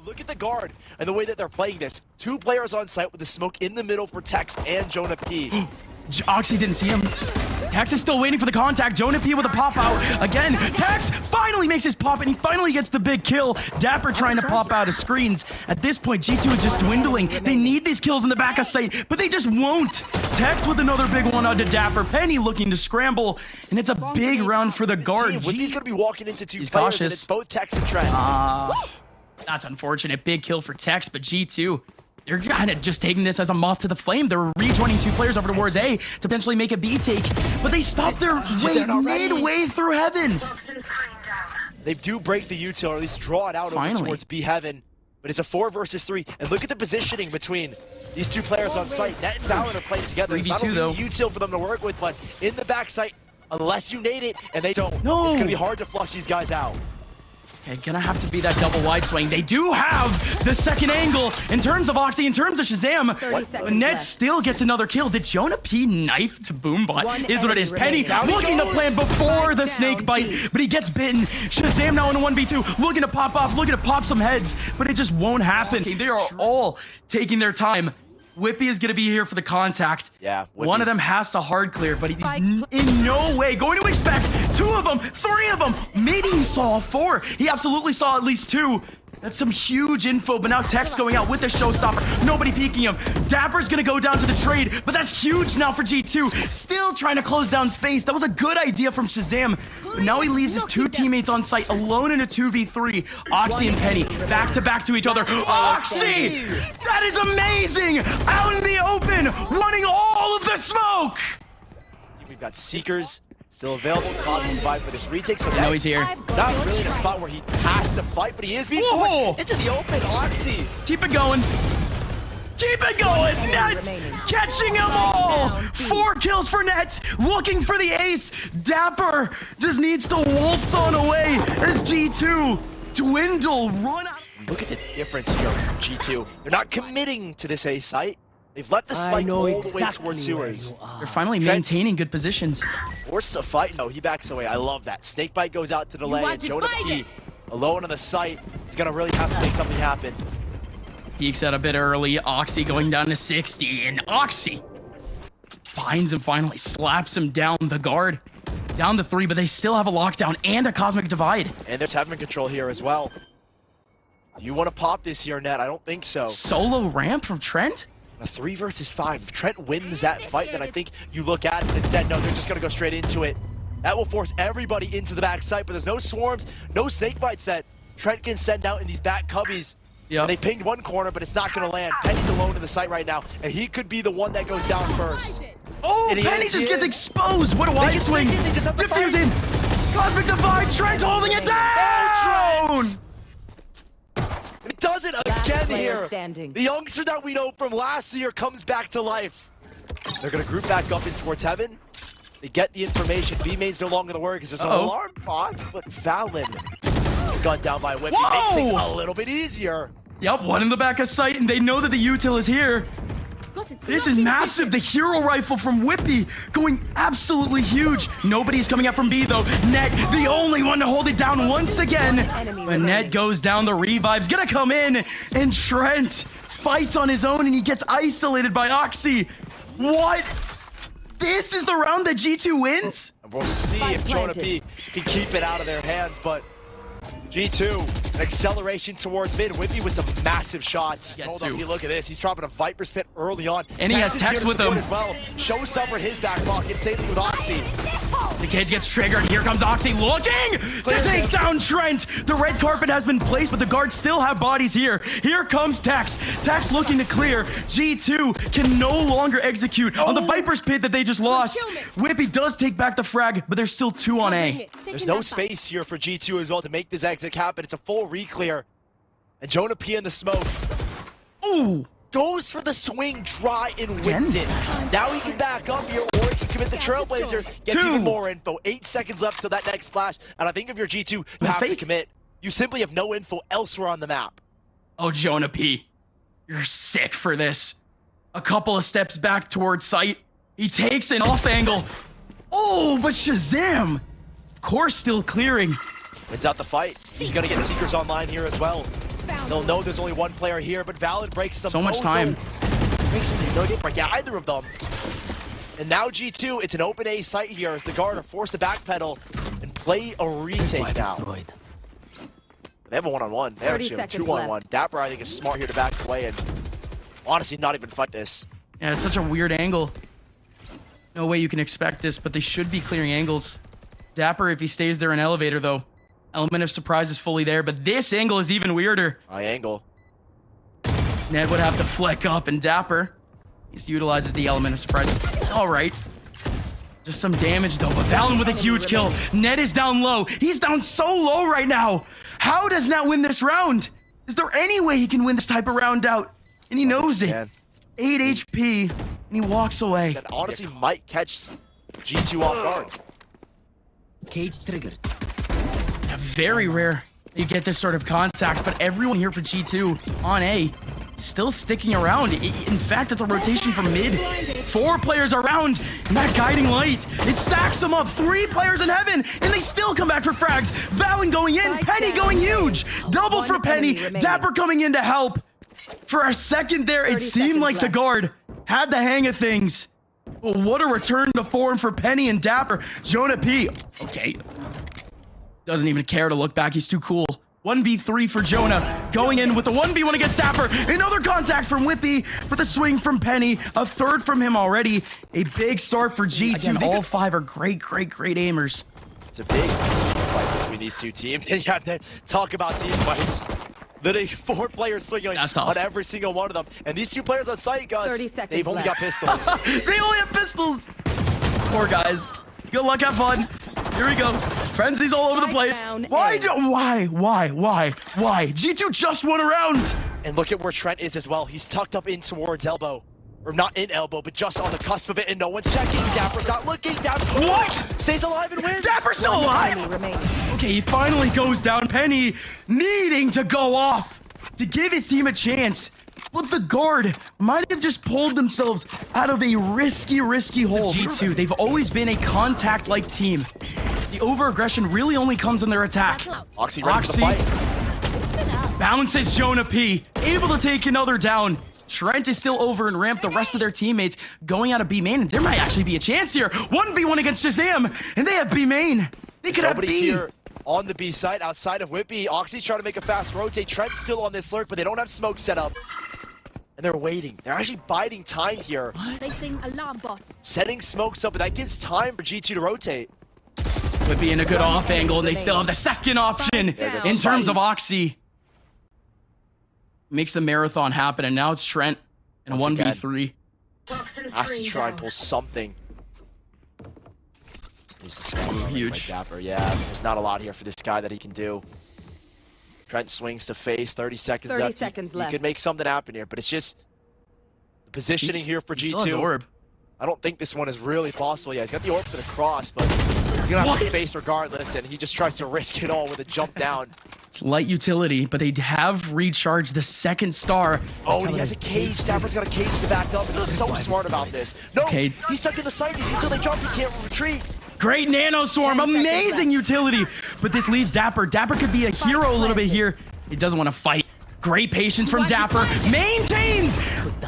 Look at the guard and the way that they're playing this. 2 players on site with the smoke in the middle for Tex and JonahP. Oxy didn't see him. Tex is still waiting for the contact. JonahP with a pop out. Again, Tex finally makes his pop and he finally gets the big kill. dapr trying to pop out of screens. At this point, G2 is just dwindling. They need these kills in the back of sight, but they just won't. Tex with another big one onto dapr. Penny looking to scramble, and it's a big round for the guard. Wippie's gonna be walking into 2 He's players, cautious. and it's both Tex and Trent. That's unfortunate. Big kill for Tex, but G2, they're kind of just taking this as a moth to the flame. They're rejoining 2 players over towards A to potentially make a B take, but they stop their way midway through heaven. They do break the util, or at least draw it out over towards B heaven, but it's a 4 versus 3, and look at the positioning between these 2 players on site. Net and valyn are playing together. It's not only util for them to work with, but in the backside, unless you nade it, and they don't, it's gonna be hard to flush these guys out. Okay, gonna have to be that double wide swing. They do have the second angle in terms of Oxy, in terms of ShahZaM. But Ned still gets another kill. Did JonahP knife the Boombot? Is what it is. Penny looking to plan before the snake bite, but he gets bitten. ShahZaM now in a 1v2, looking to pop off, looking to pop some heads, but it just won't happen. They are all taking their time. Wippie is going to be here for the contact. Yeah, one of them has to hard clear, but he's in no way going to expect 2 of them, 3 of them. Maybe he saw 4. He absolutely saw at least 2. That's some huge info, but now Tex going out with the showstopper. Nobody peeking him. dapr's going to go down to the trade, but that's huge now for G2. Still trying to close down space. That was a good idea from ShahZaM, but now he leaves his 2 teammates on site alone in a 2v3. Oxy and Penny back to back to each other. Oxy! That is amazing! Out in the open, wanting all of the smoke! We've got Seekers still available. Cosmic vibe for this retake. So I know he's here. Not really in a spot where he has to fight, but he is being forced into the open. Oxy. Keep it going. Keep it going. Net catching them all. 4 kills for Net. Looking for the ace. dapr just needs to waltz on away as G2 dwindle, run out. Look at the difference here from G2. They're not committing to this A site. They've let the spike all the way towards sewers. They're finally maintaining good positions. Forces a fight. No, he backs away. I love that. Snakebite goes out to the lane. JonahP alone on the site. He's gonna really have to make something happen. Peeks out a bit early. Oxy going down to 60, and Oxy finds him finally, slaps him down the guard. Down to 3, but they still have a lockdown and a cosmic divide. And there's heaven control here as well. You want to pop this here, Net? I don't think so. Solo ramp from Trent? A 3 versus 5. If Trent wins that fight, then I think you look at it and instead, no, they're just going to go straight into it. That will force everybody into the back site, but there's no swarms, no snake bites that Trent can send out in these back cubbies. Yep. They pinged one corner, but it's not going to land. Penny's alone in the site right now, and he could be the one that goes down first. Oh, Penny just gets exposed. What a wide swing. Diffusing. Cosmic divide. Trent holding it down. It does it again here. The youngster that we know from last year comes back to life. They're going to group back up in towards heaven. They get the information. B main's no longer the word because there's an alarm bot, but valyn gunned down by Wippie makes things a little bit easier. Yep, one in the back of sight, and they know that the util is here. This is massive. The hero rifle from Wippie going absolutely huge. Nobody's coming up from B though. Net, the only one to hold it down once again. But Net goes down. The revive's gonna come in, and Trent fights on his own, and he gets isolated by Oxy. What? This is the round that G2 wins? We'll see if JonahP can keep it out of their hands, but G2, an acceleration towards mid. Wippie with some massive shots. Hold on, look at this. He's dropping a Viper Spit early on. And he has Tex with him as well. Showstopper in his back pocket. Same thing with Oxy. The cage gets triggered. Here comes Oxy looking to take down Trent. The red carpet has been placed, but the guards still have bodies here. Here comes Tex. Tex looking to clear. G2 can no longer execute on the Viper's Pit that they just lost. Wippie does take back the frag, but there's still 2 on A. There's no space here for G2 as well to make this exit happen. It's a full re-clear. And JonahP in the smoke. Ooh! Goes for the swing, try and wins it. Now he can back up here, or he can commit the Trailblazer. Gets even more info. 8 seconds left till that next splash. And I think if you're G2, you have to commit. You simply have no info elsewhere on the map. Oh, JonahP, you're sick for this. A couple of steps back towards sight. He takes an off angle. Oh, but ShahZaM, of course, still clearing. Wins out the fight. He's gonna get Seekers online here as well. They'll know there's only one player here, but valyn breaks them. So much time. Breaks them, no different. Yeah, either of them. And now G2, it's an open A site here as the guard are forced to backpedal and play a retake now. They have a one-on-one. They actually have a 2-on-1. dapr, I think, is smart here to back away and honestly not even fight this. Yeah, it's such a weird angle. No way you can expect this, but they should be clearing angles. dapr, if he stays there in elevator, though. Element of surprise is fully there, but this angle is even weirder. High angle. Ned would have to flick up, and dapr, he utilizes the element of surprise. All right. Just some damage, though, but valyn with a huge kill. Ned is down low. He's down so low right now. How does Ned win this round? Is there any way he can win this type of round out? And he knows it. 8 HP, and he walks away. That honestly might catch G2 off guard. Cage triggered. Yeah, very rare you get this sort of contact, but everyone here for G2 on A still sticking around. In fact, it's a rotation from mid. 4 players around, and that guiding light, it stacks them up. 3 players in heaven, and they still come back for frags. valyn going in, Penny going huge. Double for Penny, dapr coming in to help. For a second there, it seemed like the guard had the hang of things. But what a return to form for Penny and dapr. JonahP, okay, doesn't even care to look back. He's too cool. 1v3 for Jonah, going in with the 1v1 against dapr. Another contact from wippie, but the swing from Penny, a third from him already. A big start for G2. Again, all 5 are great aimers. It's a big fight between these two teams. And yeah, then talk about team fights. Literally 4 players swinging on every single one of them. And these 2 players on site, Gus, they've only got pistols. They only have pistols. Poor guys. Good luck, have fun. Here we go. Frenzies all over the place. Why? G2 just won a round. And look at where Trent is as well. He's tucked up in towards elbow. Or not in elbow, but just on the cusp of it, and no one's checking. dapr's not looking. dapr what? Stays alive and wins. Dapr's still alive? Okay, he finally goes down. Penny needing to go off to give his team a chance. But the guard might have just pulled themselves out of a risky hole. G2, they've always been a contact-like team. The over-aggression really only comes in their attack. Oxy ready for the fight. Bounces JonahP, able to take another down. Trent is still over and ramp. The rest of their teammates going out of B main. There might actually be a chance here. 1v1 against ShahZaM, and they have B main. They could have B. Here on the B side, outside of wippie. Oxy's trying to make a fast rotate. Trent's still on this lurk, but they don't have smoke set up. And they're waiting. They're actually biding time here. Placing alarm bot. Setting smokes up, but that gives time for G2 to rotate. Wippie in a good off angle, and they still have the second option in terms of Oxy. Makes the marathon happen, and now it's Trent and 1v3. Has to try and pull something. Huge. dapr, yeah, there's not a lot here for this guy that he can do. Trent swings to face, 30 seconds left. You could make something happen here, but it's just the positioning here for G2. Still has orb. I don't think this one is really possible. Yeah, he's got the orb for the cross, but he's gonna have to face regardless, and he just tries to risk it all with a jump down. It's light utility, but they have recharged the second star. Oh, and he has a cage. dapr's got a cage to back up, and he's so smart about this. No, he's stuck in the site until they jump. He can't retreat. Great nano swarm, amazing utility. But this leaves dapr. Dapr could be a hero a little bit here. He doesn't want to fight. Great patience from dapr. Maintains.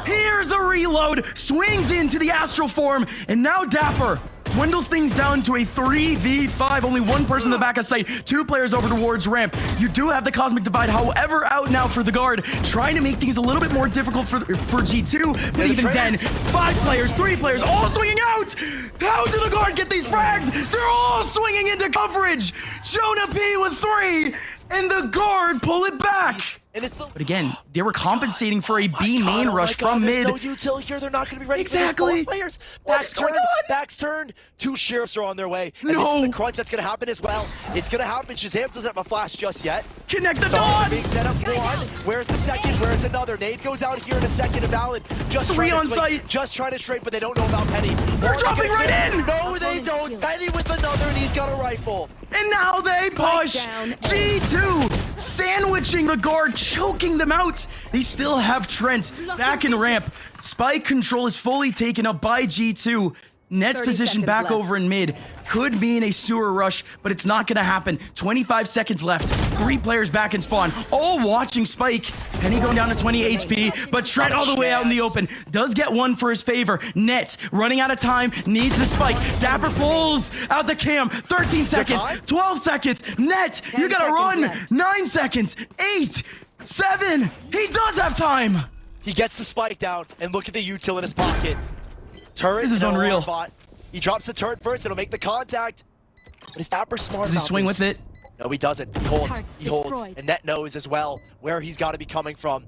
Here's the reload. Swings into the astral form. And now dapr dwindles things down to a 3v5. Only 1 person in the back of sight. 2 players over towards ramp. You do have the cosmic divide, however, out now for the guard. Trying to make things a little bit more difficult for G2. But even then, 5 players, 3 players, all swinging out. How do the guard get these frags? They're all swinging into coverage. JonahP with 3. And the guard pull it back. But again, they were compensating for a B main rush from mid. There's no util here. They're not going to be ready Exactly. for this. Players. What's going on? Back's turned. 2 sheriffs are on their way. And this is the crunch that's going to happen as well. It's going to happen. ShahZaM doesn't have a flash just yet. Connect the dots. Big setup. 1. Where's the second? Where's another? Nade goes out here in a second to valyn. Just 3 on site. Just trying to straight, but they don't know about Penny. They're dropping right in. No, they don't. Penny with another, and he's got a rifle. And now they push. G2 sandwiching the guard, choking them out. They still have Trent back in ramp. Spike control is fully taken up by G2. Ned's position back over in mid could mean a sewer rush, but it's not going to happen. 25 seconds left. 3 players back in spawn, all watching Spike. Penny going down to 20 HP, but Trent all the way out in the open. Does get one for his favor. Net running out of time, needs the Spike. dapr pulls out the cam. 13 seconds, 12 seconds. Net, you gotta run. Left. 9 seconds, 8, 7. He does have time. He gets the spike down, and look at the util in his pocket. Turret. This is unreal. Bot. He drops the turret first. It'll make the contact. But is dapr smart? Does he swing with it? No, he doesn't. He holds. Target's He holds. destroyed. And Net knows as well where he's got to be coming from.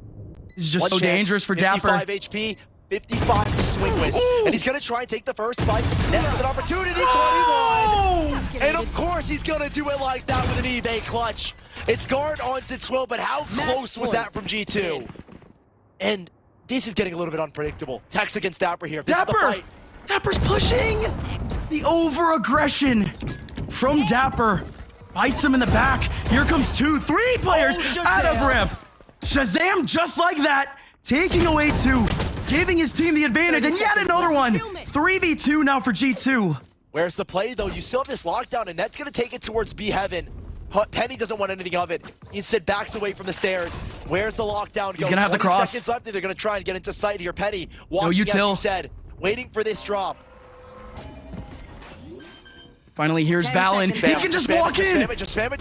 This is just One so chance, dangerous for 55 dapr. HP, 55 to swing with. Ooh. And he's going to try and take the first spike. Net with an opportunity. 21. Oh! And of course he's going to do it like that with an eBay clutch. It's guard onto 12, but how close was that from G2? And this is getting a little bit unpredictable. Tex against dapr here. This is the dapr! fight. Dapr's pushing! The over-aggression from dapr. Bites him in the back. Here comes 2, 3 players out of ramp. ShahZaM just like that, taking away 2, giving his team the advantage, and yet another one. 3v2 now for G2. Where's the play, though? You still have this lockdown, and Net's going to take it towards B Heaven. Penny doesn't want anything of it. He instead backs away from the stairs. Where's the lockdown? He's going to have the cross. Seconds left. They're going to try and get into sight here. Penny watching, as util. you said, waiting for this drop. Finally, here's valyn. He can just walk in. Just spam it.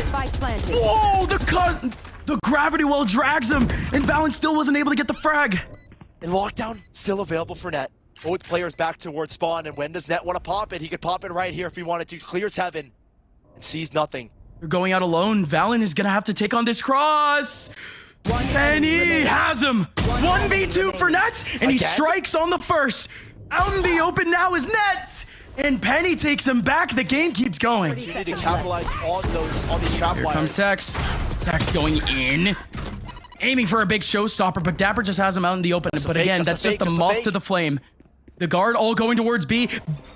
Spike planted. Whoa, the gravity well drags him, and valyn still wasn't able to get the frag. And lockdown still available for Net. Both players back towards spawn, and when does Net want to pop it? He could pop it right here if he wanted to. Clears Heaven and sees nothing. They're going out alone. valyn is gonna have to take on this cross. Penny has him. 1v2 for Net, and he Again? strikes on the first. Out in the open now is Net, and Penny takes him back. The game keeps going. You need to capitalize on these trap Here wires. comes Tex. Tex going in. Aiming for a big showstopper, but dapr just has him out in the open. Just a But fake, again, just a that's just fake, a just a moth fake. to the flame. The guard all going towards B.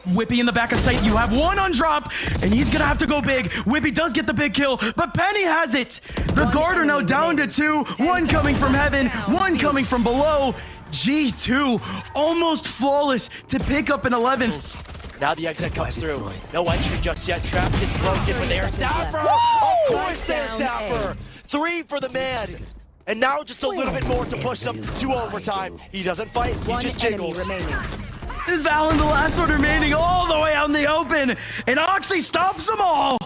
Wippie in the back of sight. You have one on drop, and he's gonna have to go big. Wippie does get the big kill, but Penny has it. The guard are now down to 2. 1 coming from heaven, 1 coming from below. G2 almost flawless to pick up an 11. Now the exit comes through. No entry just yet. Trap gets broken, but there's dapr. Of course there's dapr. 3 for the man. And now just a little bit more to push them to overtime. He doesn't fight, he just jiggles. And valyn, the last one remaining, all the way out in the open. And Oxy stops them all.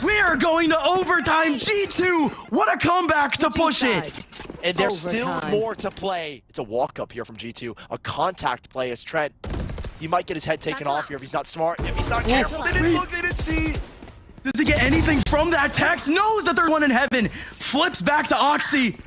We are going to overtime. G2, what a comeback to push it. And there's still Overtime. more to play. It's a walk up here from G2. A contact play as Trent. He might get his head taken off here if he's not smart. If he's not careful, they didn't look, they didn't see. Does he get anything from that? Tex knows that there's one in heaven. Flips back to Oxy.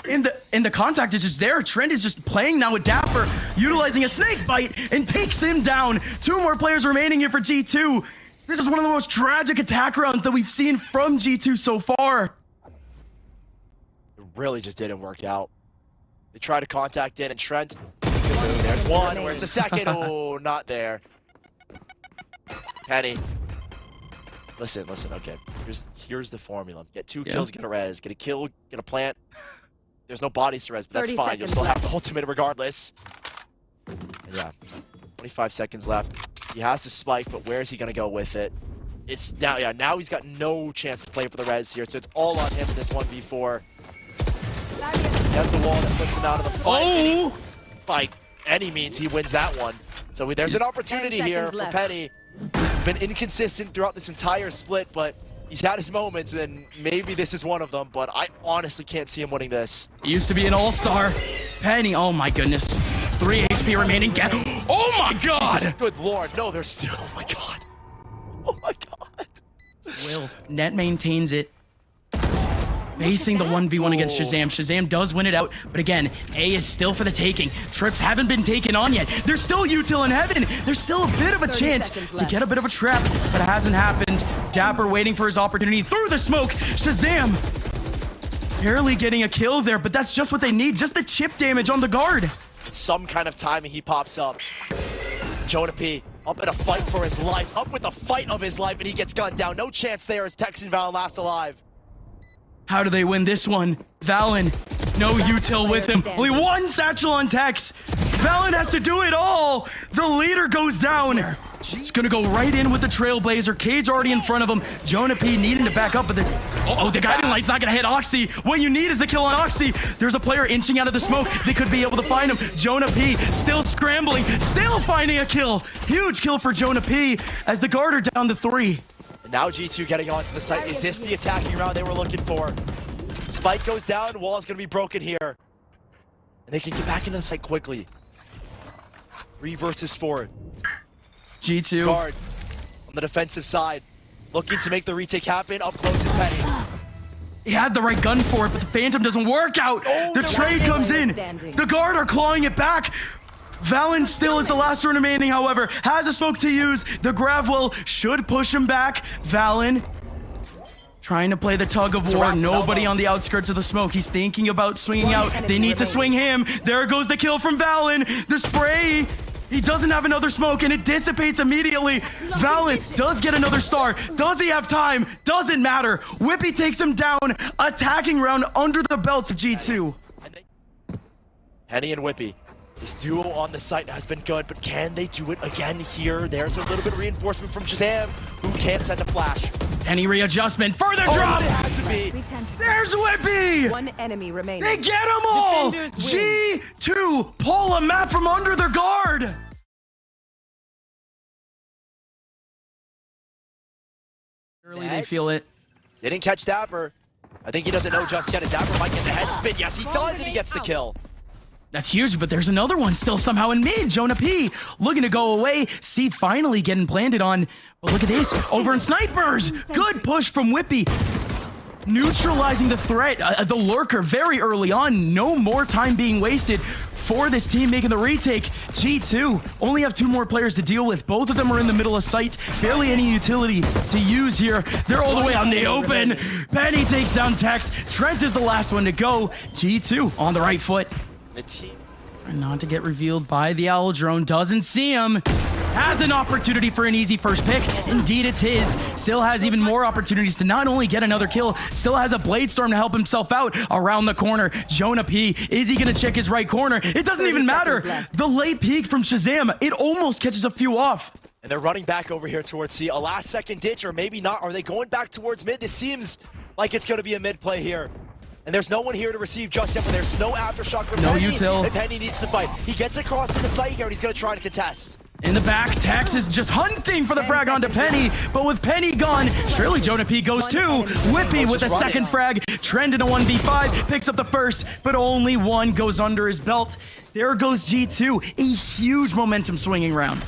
And the contact is just there. Trent is just playing now with dapr, utilizing a snake bite, and takes him down. 2 more players remaining here for G2. This is one of the most tragic attack rounds that we've seen from G2 so far. It really just didn't work out. They tried to contact in, and Trent. There's one. Where's the second? Oh, not there. Penny. Listen, okay. Here's the formula. Get 2 kills, get a res. Get a kill, get a plant. There's no bodies to res, but that's 30 fine. You'll seconds still have left. the ultimate regardless. And yeah, 25 seconds left. He has to spike, but where is he gonna go with it? It's now, yeah, now he's got no chance to play for the res here, so it's all on him in this 1v4. He has the wall that puts him out of the fight. Oh! By any means, he wins that one. So there's an opportunity 10 here seconds for left. Penny. He's been inconsistent throughout this entire split, but he's had his moments, and maybe this is one of them, but I honestly can't see him winning this. He used to be an all-star. Penny, oh my goodness. 3 HP remaining. Oh my god! Jesus, good lord. No, there's still, oh my god. Oh my god. Will. Net maintains it. Facing the 1v1 against ShahZaM. ShahZaM does win it out, but again, A is still for the taking. Trips haven't been taken on yet. There's still util in heaven. There's still a bit of a 30 chance seconds to left. get a bit of a trap, but it hasn't happened. dapr waiting for his opportunity through the smoke. ShahZaM barely getting a kill there, but that's just what they need. Just the chip damage on the guard. Some kind of timing, he pops up. JonahP up in a fight for his life. Up with the fight of his life, and he gets gunned down. No chance there as Tex and valyn last alive. How do they win this one? valyn, no util with him. Only 1 satchel on Tex. valyn has to do it all. The leader goes down. He's gonna go right in with the Trailblazer. Cage already in front of him. JonahP needing to back up, but the guiding light's not gonna hit Oxy. What you need is the kill on Oxy. There's a player inching out of the smoke. They could be able to find him. JonahP still scrambling, still finding a kill. Huge kill for JonahP as the guard are down to 3. And now G2 getting onto the site. Is this the attacking round they were looking for? Spike goes down, wall's gonna be broken here. And they can get back into the site quickly. 3 versus 4. G2. Guard on the defensive side, looking to make the retake happen. Up close is Penny. He had the right gun for it, but the Phantom doesn't work out. The trade comes in. The guard are clawing it back. Valyn still is the last one remaining, however. Has a smoke to use. The Gravwell should push him back. Valyn trying to play the tug of war. Nobody on the outskirts of the smoke. He's thinking about swinging out. They need to swing him. There goes the kill from Valyn. The spray. He doesn't have another smoke, and it dissipates immediately. Valyn does get another star. Does he have time? Doesn't matter. Wippie takes him down. Attacking round under the belts of G2. Penny and Wippie. This duo on the site has been good, but can they do it again here? There's a little bit of reinforcement from ShahZaM, who can't send a flash. Any readjustment. Further drop. It had to be. There's Wippie. One enemy remaining. They get them all. G2 pull a map from under their guard. Early they feel it. They didn't catch dapr. I think he doesn't know just yet. And dapr might get the head spin. Yes, he does, and he gets the kill. That's huge, but there's another one still somehow in mid. JonahP looking to go away. C finally getting planted on. But look at this. Over in snipers. Good push from Wippie. Neutralizing the threat. The lurker very early on. No more time being wasted for this team making the retake. G2 only have 2 more players to deal with. Both of them are in the middle of sight. Barely any utility to use here. They're all the way on the open. Penny takes down Tex. Trent is the last one to go. G2 on the right foot. The team. Not to get revealed by the Owl Drone. Doesn't see him. Has an opportunity for an easy first pick. Indeed, it's his. Still has even more opportunities to not only get another kill, still has a Blade Storm to help himself out around the corner. JonahP, is he going to check his right corner? It doesn't even matter. The late peek from ShahZaM, it almost catches a few off. And they're running back over here towards C. A last second ditch, or maybe not. Are they going back towards mid? This seems like it's going to be a mid play here. And there's no one here to receive just yet, but there's no aftershock for Penny. No util. And Penny needs to fight. He gets across to the site here, and he's going to try to contest. In the back, Tex is just hunting for the frag onto Penny, but with Penny gone, surely JonahP goes too. Wippie with a second frag, Trent in a 1v5, picks up the first, but only one goes under his belt. There goes G2, a huge momentum swinging round.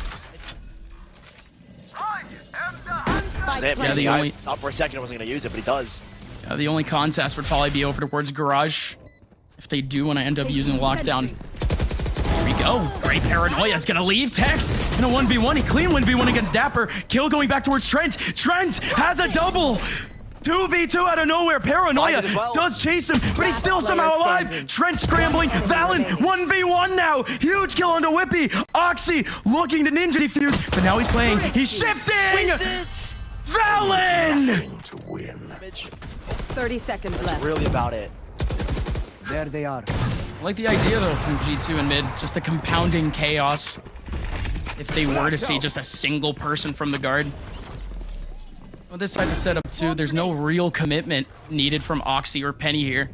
Yeah, the only... Thought for a second I wasn't going to use it, but he does. The only contest would probably be over towards Garage, if they do want to end up using Lockdown. Here we go. Great paranoia is going to leave Tex in a 1v1. He clean 1v1 against dapr. Kill going back towards Trent. Trent has a double. 2v2 out of nowhere. Paranoia does chase him, but he's still somehow alive. Trent scrambling. Valyn 1v1 now. Huge kill onto Wippie. Oxy looking to ninja defuse, but now he's playing. He's shifting. Valyn! To win. 30 seconds left. That's really about it. There they are. I like the idea though from G2 and mid, just the compounding chaos. If they were to see just a single person from the guard. Well, this type of setup too, there's no real commitment needed from Oxy or Penny here.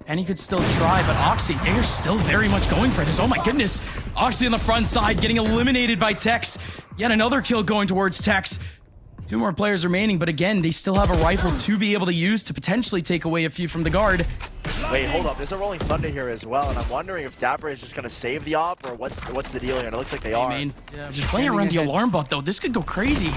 Penny could still try, but Oxy, they are still very much going for this. Oh my goodness. Oxy on the front side getting eliminated by Tex. Yet another kill going towards Tex. 2 more players remaining, but again, they still have a rifle to be able to use to potentially take away a few from the guard. Wait, hold up. There's a Rolling Thunder here as well, and I'm wondering if dapr is just going to save the op, or what's the deal here? And it looks like they are. Just playing around the alarm bot, though. This could go crazy.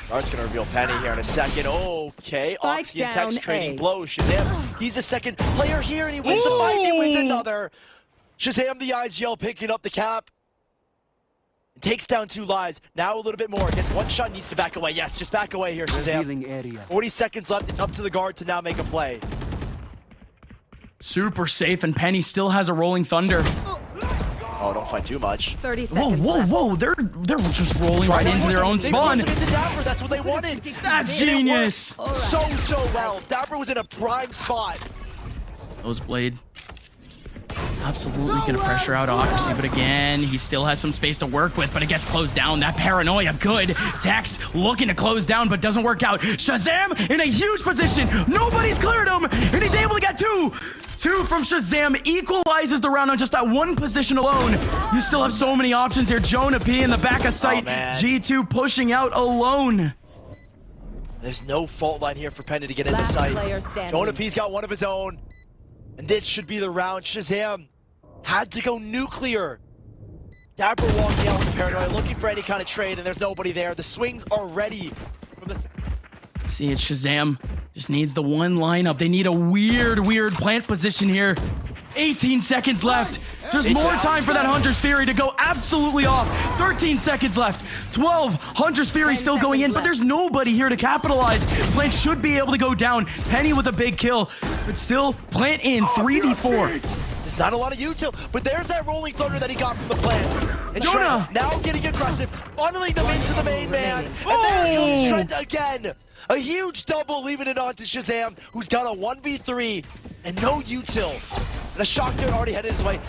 Guard's going to reveal Penny here in a second. Okay, Oxy and Tex trading blows. ShahZaM, he's a second player here, and he wins a fight. He wins another. ShahZaM, the eyes yell, picking up the cap. Takes down 2 lives. Now a little bit more. Gets 1 shot, needs to back away. Yes, just back away here, ShahZaM. 40 seconds left. It's up to the guard to now make a play. Super safe, and Penny still has a Rolling Thunder. Oh, don't fight too much. 30 seconds whoa. They're just rolling right into their own spawn. That's what they wanted. That's genius. So well. dapr was in a prime spot. Those Blade. Absolutely gonna pressure out Ocracy, but again, he still has some space to work with, but it gets closed down. That paranoia, good. Tex looking to close down, but doesn't work out. ShahZaM in a huge position. Nobody's cleared him, and he's able to get two. Two from ShahZaM equalizes the round on just that one position alone. You still have so many options here. JonahP in the back of sight. G2 pushing out alone. There's no fault line here for Penny to get into sight. JonahP's got one of his own. And this should be the round. ShahZaM had to go nuclear. dapr walking out with paranoia, looking for any kind of trade, and there's nobody there. The swings are ready. See it, ShahZaM just needs the one lineup. They need a weird plant position here. 18 seconds left. There's more time for that Hunter's Fury to go absolutely off. 13 seconds left. 12. Hunter's Fury still going in, but there's nobody here to capitalize. Plant should be able to go down. Penny with a big kill, but still Plant in 3v4. There's not a lot of util, but there's that rolling thunder that he got from the Plant. And Jonah Trent now getting aggressive, funneling them into the main man. And there comes Trent again. A huge double, leaving it on to ShahZaM, who's got a 1v3 and no util. And a shock dart already headed his way.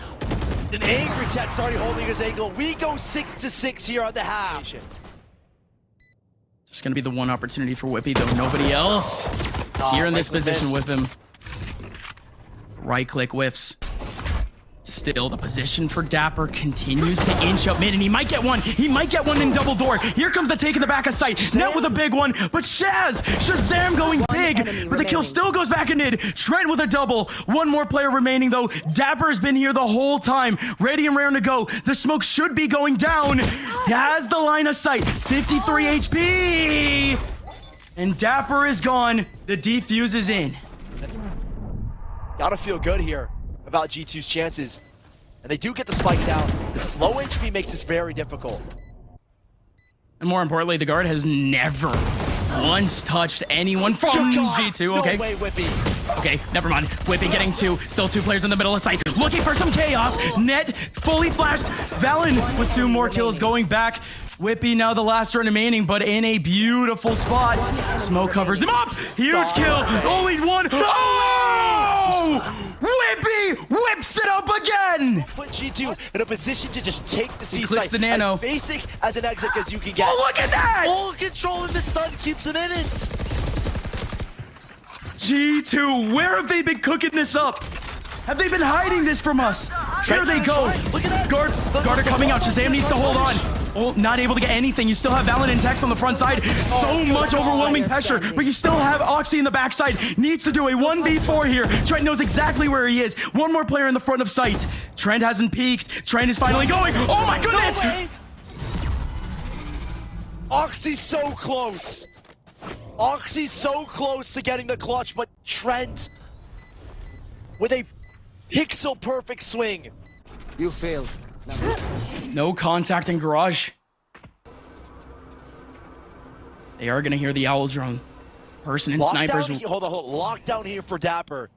An angry Tex already holding his ankle. We go 6-6 here on the half. Just gonna be the one opportunity for wippie, though. Nobody else here in this position with him. Right click whiffs. Still, the position for dapr continues to inch up mid, and he might get one. He might get one in double door. Here comes the take in the back of sight. Net with a big one, but ShahZaM going big, but the kill still goes back in mid. Trent with a double. One more player remaining, though. dapr has been here the whole time, ready and raring to go. The smoke should be going down. He has the line of sight. 53 HP, and dapr is gone. The defuse is in. Gotta feel good here about G2's chances. And they do get the spike down. The low HP makes this very difficult. And more importantly, the guard has never once touched anyone from G2. Okay. No way, wippie. Okay, never mind. wippie getting two. Still two players in the middle of sight. Looking for some chaos. Net fully flashed. valyn with two more kills going back. wippie now the last one remaining, but in a beautiful spot. Smoke covers him up. Huge kill. Only one. Oh! wippie whips it up again. Put G2 in a position to just take the C clicks site. the nano. As basic as an exit as you can get. Oh, look at that! Full control of the stun keeps him in it. G2, where have they been cooking this up? Have they been hiding this from us? Here they go. Look at that. Guard are coming out. ShahZaM needs to hold on. Oh, not able to get anything. You still have valyn and Tex on the front side. So much overwhelming pressure, but you still have Oxy in the backside. Needs to do a 1v4 here. Trent knows exactly where he is. One more player in the front of sight. Trent hasn't peeked. Trent is finally going. Oh my goodness! Oxy's so close. Oxy's so close to getting the clutch, but Trent with a pixel perfect swing. You failed. No contact in garage. They are gonna hear the owl drone. Person and snipers. Hold on. Lockdown here for dapr.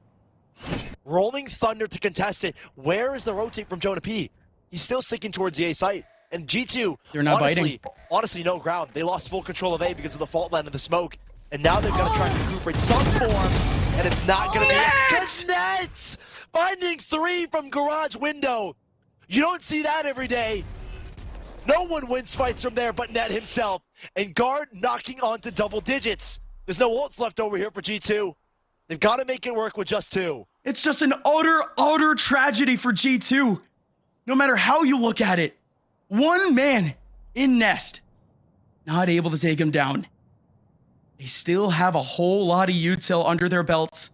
Rolling thunder to contest it. Where is the rotate from JonahP? He's still sticking towards the A site. And G2, they're not biting. Honestly, no ground. They lost full control of A because of the fault line of the smoke. And now they're gonna try to recuperate some form. And it's not gonna be it. Nets! Finding three from garage window. You don't see that every day. No one wins fights from there but Net himself. And guard knocking onto double digits. There's no ults left over here for G2. They've got to make it work with just two. It's just an utter tragedy for G2. No matter how you look at it. One man in Nest. Not able to take him down. They still have a whole lot of util under their belts.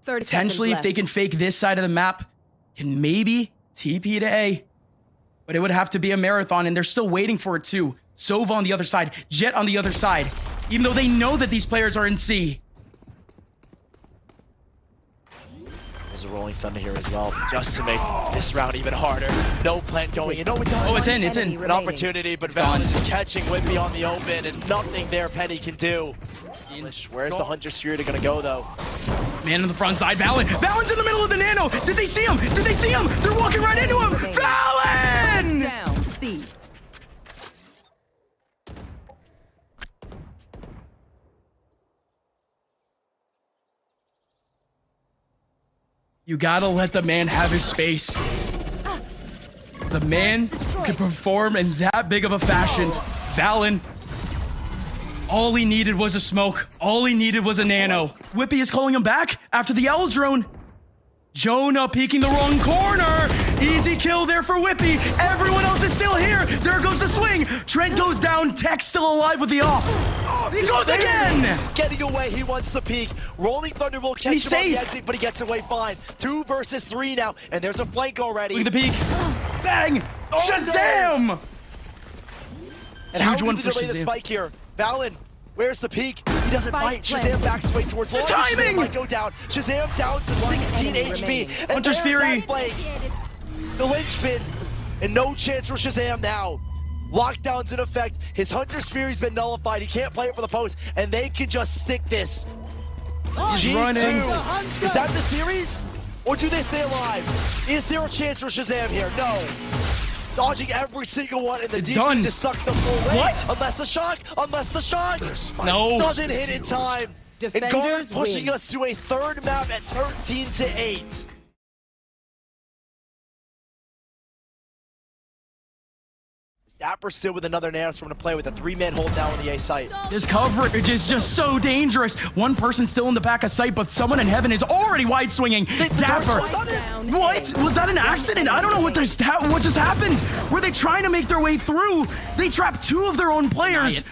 Potentially, if they can fake this side of the map, can maybe TP to A. But it would have to be a marathon, and they're still waiting for it too. Sova on the other side, Jet on the other side, even though they know that these players are in C. There's a rolling thunder here as well, just to make this round even harder. No plant going in. No, it does. Oh, it's in. An opportunity, but valyn just catching wippie on the open, and nothing there Penny can do. Where's the Hunter's Fury gonna go, though? Man on the front side, valyn. valyn's in the middle of the nano. Did they see him? Did they see him? They're walking right into him. valyn! Down, C. You gotta let the man have his space. The man can perform in that big of a fashion. valyn, all he needed was a smoke. All he needed was a nano. wippie is calling him back after the owl drone. Jonah peeking the wrong corner. Easy kill there for wippie. Everyone else is still here. There goes the swing. Trent goes down. Tech still alive with the off. He goes again. Getting away. He wants the peek. Rolling Thunder will catch him on the exit, but he gets away fine. 2 versus 3 now, and there's a flank already. Look at the peek. Bang. ShahZaM. And how do they delay the spike here? valyn, where's the peek? He doesn't fight. ShahZaM backs away towards long. Timing! Might go down. ShahZaM down to 16 HP. And Hunter's Fury. The linchpin. And no chance for ShahZaM now. Lockdown's in effect. His Hunter's Fury's been nullified. He can't play it for the post. And they can just stick this. He's running. Is that the series? Or do they stay alive? Is there a chance for ShahZaM here? No. Dodging every single one, and the DP just sucked the full way. What? Unless the shock. No. Doesn't hit in time. And Guard pushing us to a 3rd map at 13-8. dapr still with another nano, so we're gonna play with a 3-man hold now on the A site. This coverage is just so dangerous. One person still in the back of sight, but someone in heaven is already wide swinging. dapr. What? Was that an accident? I don't know what just happened. Were they trying to make their way through? They trapped 2 of their own players.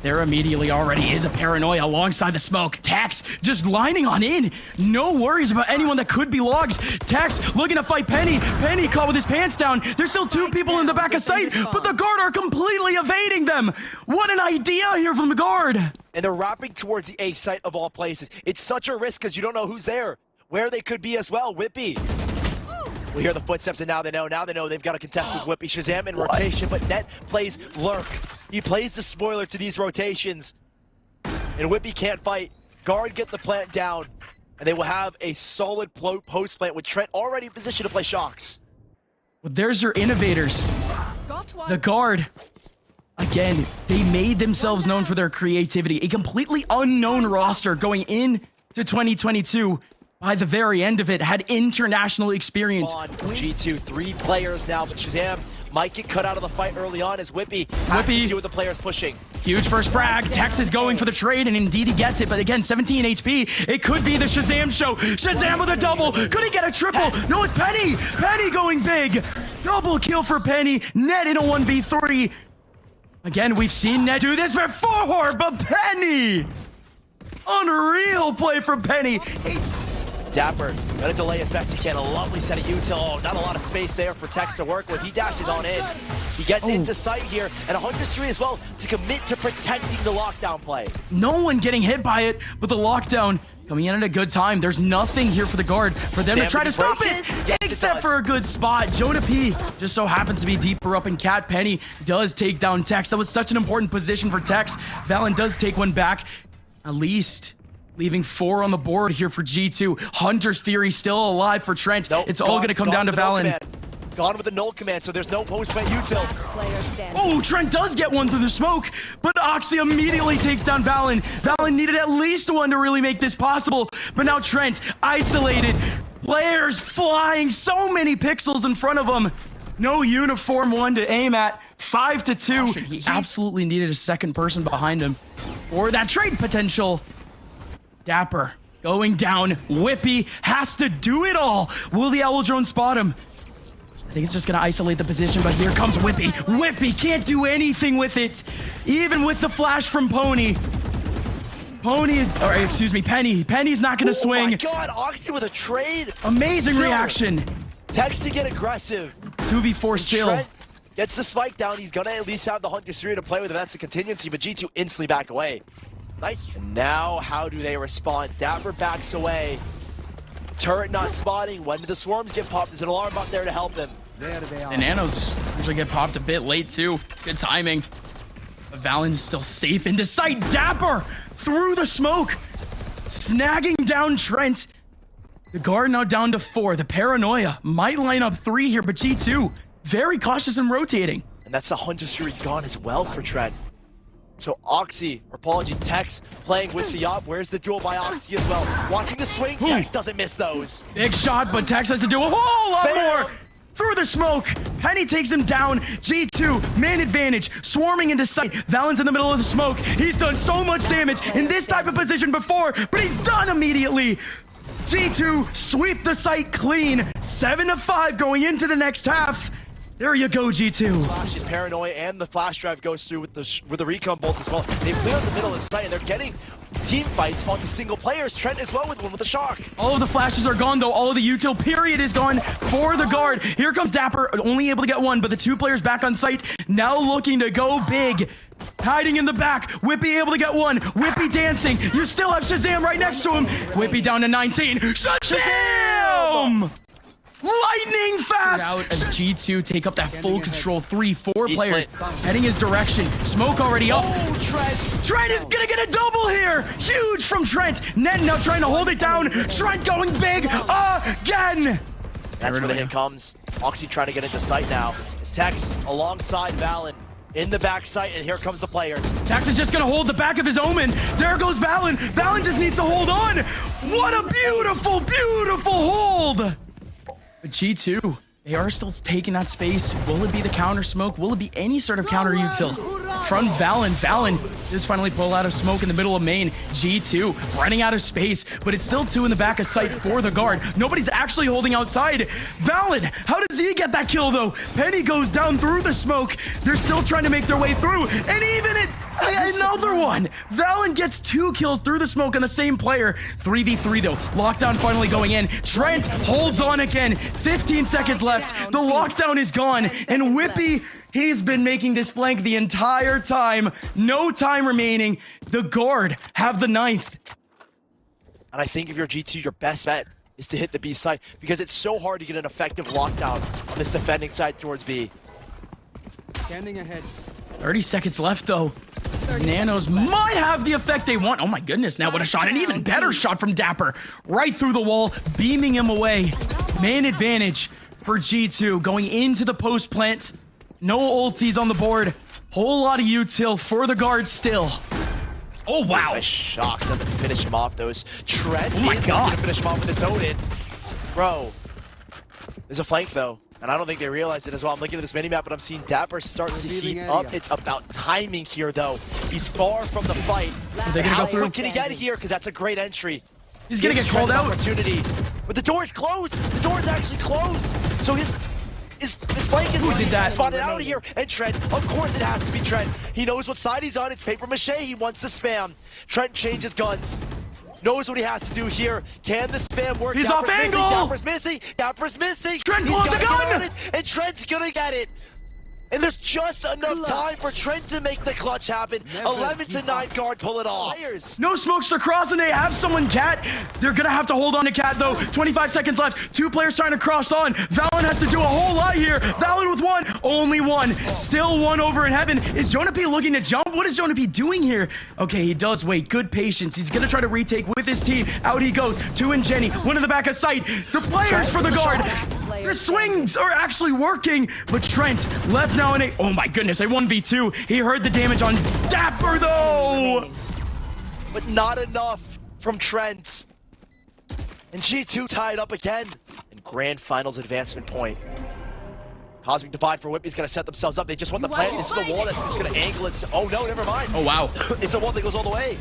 There immediately already is a paranoia alongside the smoke. Tex just lining on in. No worries about anyone that could be logs. Tex looking to fight Penny. Penny caught with his pants down. There's still 2 people in the back of sight, but the guard are completely evading them. What an idea here from the guard. And they're wrapping towards the A site of all places. It's such a risk because you don't know who's there, where they could be as well. wippie. We hear the footsteps, and now they know they've got to contest with wippie. ShahZaM in rotation, but Net plays lurk. He plays the spoiler to these rotations. And wippie can't fight. Guard get the plant down, and they will have a solid post plant with Trent already in position to play shocks. Well, there's your innovators. The guard. Again, they made themselves known for their creativity. A completely unknown roster going into 2022. By the very end of it, had international experience. G2, 3 players now, but ShahZaM might get cut out of the fight early on as wippie has to deal with the players pushing. Huge first frag. Tex is going for the trade, and indeed he gets it. But again, 17 HP. It could be the ShahZaM show. ShahZaM with a double. Could he get a triple? No, it's Penny. Penny going big. Double kill for Penny. Net in a 1v3. Again, we've seen Net do this before, but Penny. Unreal play from Penny. dapr gonna delay as best he can. A lovely set of util. Oh, not a lot of space there for Tex to work with. He dashes on in. He gets into sight here, and a Hunter's Fury as well to commit to protecting the lockdown play. No one getting hit by it, but the lockdown coming in at a good time. There's nothing here for the guard for them to try to stop it, except for a good spot. JonahP just so happens to be deeper up, and Cat Penny does take down Tex. That was such an important position for Tex. valyn does take one back, at least. Leaving 4 on the board here for G2. Hunter's Fury still alive for Trent. Nope, it's all going to come down to valyn. Gone with the null command, so there's no post-plant util. Oh, Trent does get one through the smoke, but Oxy immediately takes down valyn. valyn needed at least 1 to really make this possible, but now Trent isolated. Players flying, so many pixels in front of him. No uniform 1 to aim at. 5-2. He absolutely needed a second person behind him for that trade potential. dapr going down. wippie has to do it all. Will the owl drone spot him? I think it's just gonna isolate the position, but here comes wippie. wippie can't do anything with it, even with the flash from Penny's not gonna swing. Oh my god, Oxy with a trade. Amazing reaction. Tex to get aggressive. 2v4 still. Trent gets the spike down. He's gonna at least have the Hunter's Fury to play with if that's a contingency, but G2 instantly back away. Nice. And now, how do they respond? dapr backs away. Turret not spotting. When do the swarms get popped? There's an alarm up there to help him. There they are. The nanos usually get popped a bit late too. Good timing. But valyn is still safe into sight. dapr through the smoke, snagging down Trent. The guard now down to 4. The paranoia might line up 3 here, but G2 very cautious and rotating. And that's a Hunter's Fury gone as well for Trent. So Oxy, or apologies, Tex playing with the op. Where's the duel by Oxy as well? Watching the swing, Tex doesn't miss those. Big shot, but Tex has to do a whole lot more. Through the smoke, Penny takes him down. G2, man advantage, swarming into sight. Valyn's in the middle of the smoke. He's done so much damage in this type of position before, but he's done immediately. G2 sweep the site clean. 7-5 going into the next half. There you go, G2. Flash is paranoid, and the flash drive goes through with the recon bolt as well. They clear out the middle of the site, and they're getting team fights onto single players. Trent as well with one with a shock. All of the flashes are gone, though. All of the util period is gone for the guard. Here comes dapr, only able to get one, but the two players back on site, now looking to go big. Hiding in the back, wippie able to get one. Wippie dancing. You still have ShahZaM right next to him. Wippie down to 19. ShahZaM! Lightning fast! Out as G2 take up that full control. 3-4 players heading his direction. Smoke already up. Oh, Trent! Trent is gonna get a double here! Huge from Trent. Ned now trying to hold it down. Trent going big again! That's where the hit comes. Oxy trying to get into sight now. It's Tex alongside Valyn in the back sight, and here comes the players. Tex is just gonna hold the back of his Omen. There goes Valyn. Valyn just needs to hold on. What a beautiful, beautiful hold! But G2, they are still taking that space. Will it be the counter smoke? Will it be any sort of counter util? From Valyn. Valyn just finally pull out of smoke in the middle of main. G2 running out of space, but it's still two in the back of sight for the guard. Nobody's actually holding outside. Valyn, how does he get that kill though? Penny goes down through the smoke. They're still trying to make their way through, and even another one. Valyn gets 2 kills through the smoke on the same player. 3v3 though. Lockdown finally going in. Trent holds on again. 15 seconds left. The lockdown is gone. And wippie, he's been making this flank the entire time. No time remaining. The guard have the 9th. And I think if you're G2, your best bet is to hit the B side, because it's so hard to get an effective lockdown on this defending side towards B. Standing ahead. 30 seconds left though. These nanos might have the effect they want. Oh my goodness, now what a shot. An even better shot from dapr. Right through the wall, beaming him away. Man advantage for G2 going into the post plant. No ultis on the board. Whole lot of util for the guard still. Oh wow. A shock doesn't finish him off those. Trent oh my is God. Gonna finish him off with his Odin. Bro, there's a flank though. And I don't think they realize it as well. I'm looking at this minimap, but I'm seeing dapr start to heat up. It's about timing here, though. He's far from the fight. Are they gonna How go through? quick can he get here? Because that's a great entry. He's gonna get called out. Opportunity. But the door is closed. The door is actually closed. So his flank is did that? spotted out here. And Trent, of course it has to be Trent. He knows what side he's on. It's paper mache. He wants to spam. Trent changes guns. Knows what he has to do here. Can the spam work? He's off angle. Dapr's missing. Dapr's missing. Trent pulled the gun. And Trent's gonna get it. And there's just enough time for Trent to make the clutch happen. 11-9 guard, pull it off. No smokes to cross, and they have someone, Cat. They're gonna have to hold on to Cat, though. 25 seconds left. 2 players trying to cross on. Valyn has to do a whole lot here. Valyn with 1, only 1. Still 1 over in heaven. Is JonahP looking to jump? What is JonahP doing here? Okay, he does wait. Good patience. He's gonna try to retake with his team. Out he goes. 2 and Jenny. 1 in the back of sight. The players for the guard. The swings are actually working, but Trent left now in a... Oh my goodness, a 1v2. He heard the damage on dapr though! But not enough from Trent. And G2 tied up again. And grand finals advancement point. Cosmic Divide for Wippie's gonna set themselves up. They just want the plant. This is the wall that's just gonna angle it. Oh no, never mind. Oh wow. It's a wall that goes all the way.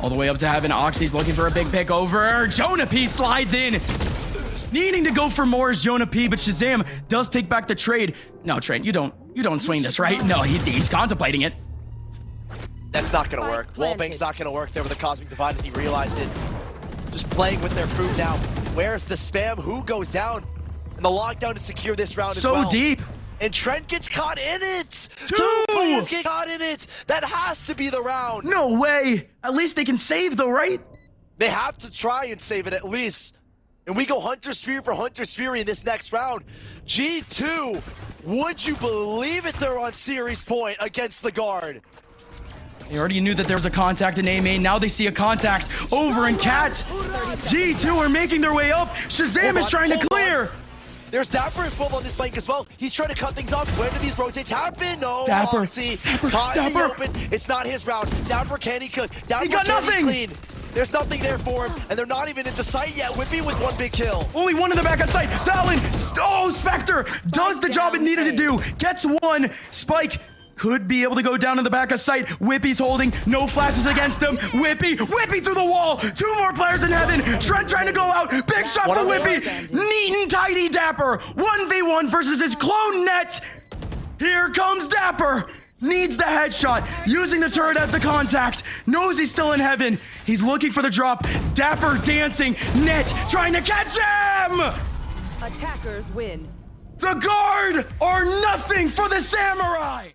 All the way up to heaven. Oxy's looking for a big pick over. JonahP slides in. Needing to go for more is JonahP, but ShahZaM does take back the trade. No, Trent, you don't swing this, right? No, he's contemplating it. That's not gonna work. Wallbang's not gonna work there with the Cosmic Divide, and he realized it. Just playing with their food now. Where's the spam? Who goes down? And the lockdown to secure this round as well. So deep. And Trent gets caught in it. 2 2 players get caught in it. That has to be the round. No way. At least they can save though, right? They have to try and save it at least. And we go Hunter's Fury for Hunter's Fury in this next round. G2, would you believe it? They're on series point against the guard. They already knew that there was a contact in A main. Now they see a contact over in Cat. G2 are making their way up. ShahZaM is trying to clear. There's dapr as well on this flank as well. He's trying to cut things off. When do these rotates happen? No, dapr. Caught in the dapr. open. It's not his round. Dapr, can he cook? Dapr, He got can nothing. clean? There's nothing there for him, and they're not even into sight yet. wippie with one big kill. Only one in the back of sight. valyn. Oh, Spectre does the job it needed to do. Gets one. Spike could be able to go down in the back of sight. Whippy's holding. No flashes against him. Whippy through the wall. 2 more players in heaven. Trent trying to go out. Big shot for Whippy. Neat and tidy dapr. 1v1 versus his clone net. Here comes dapr. Needs the headshot. Using the turret as the contact. Knows he's still in heaven. He's looking for the drop. dapr dancing. Net trying to catch him. Attackers win. The guard are nothing for the samurai.